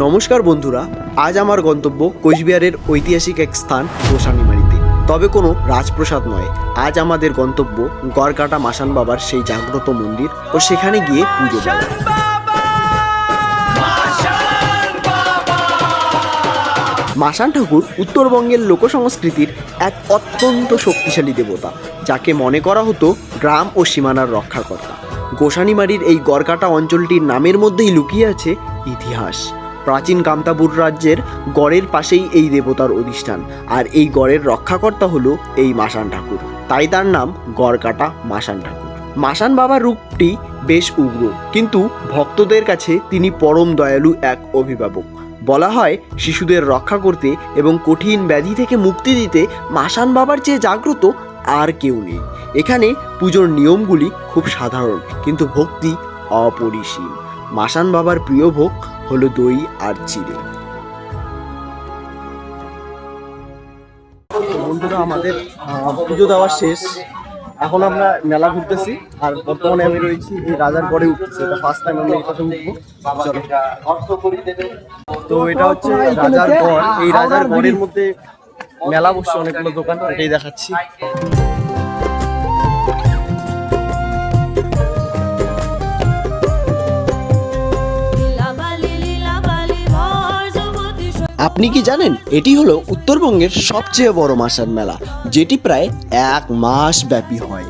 নমস্কার বন্ধুরা, আজ আমার গন্তব্য কোচবিহারের ঐতিহাসিক এক স্থান গোসানিমারিতে। তবে কোনো রাজপ্রাসাদ নয়, আজ আমাদের গন্তব্য গড়কাটা মাসান বাবার সেই জাগ্রত মন্দির ও সেখানে গিয়ে পুজো দেওয়া। মাসান ঠাকুর উত্তরবঙ্গের লোকসংস্কৃতির এক অত্যন্ত শক্তিশালী দেবতা, যাকে মনে করা হতো গ্রাম ও সীমানার রক্ষাকর্তা। গোসানিমারির এই গড়কাটা অঞ্চলটির নামের মধ্যেই লুকিয়ে আছে ইতিহাস। প্রাচীন কামতাপুর রাজ্যের গড়ের পাশেই এই দেবতার অধিষ্ঠান, আর এই গড়ের রক্ষাকর্তা হলো এই মাসান ঠাকুর, তাই তার নাম গড়কাটা মাসান ঠাকুর। মাসান বাবার রূপটি বেশ উগ্র, কিন্তু ভক্তদের কাছে তিনি পরম দয়ালু এক অভিভাবক। বলা হয় শিশুদের রক্ষা করতে এবং কঠিন ব্যাধি থেকে মুক্তি দিতে মাসান বাবার চেয়ে জাগ্রত আর কেউ নেই। এখানে পুজোর নিয়মগুলি খুব সাধারণ, কিন্তু ভক্তি অপরিসীম। মাসান বাবার প্রিয় ভোগ হলো দই আর চিড়ে। বন্ধুরা, আমাদের পুজো দেওয়া শেষ, এখন আমরা মেলা ঘুরতেছি, আর বর্তমানে আমি রয়েছি এই রাজার গড়ে উঠতেছি। এটা ফার্স্ট টাইম আমি এটাতে উঠবো। চলো। তো এটা হচ্ছে রাজার গড়। এই রাজার গড়ের মধ্যে মেলা বসছে, অনেকগুলো দোকান, এটাই দেখাচ্ছি। আপনি কি জানেন এটি হলো উত্তরবঙ্গের সবচেয়ে বড় মাসান মেলা, যেটি প্রায় 1 মাস ব্যাপী হয়।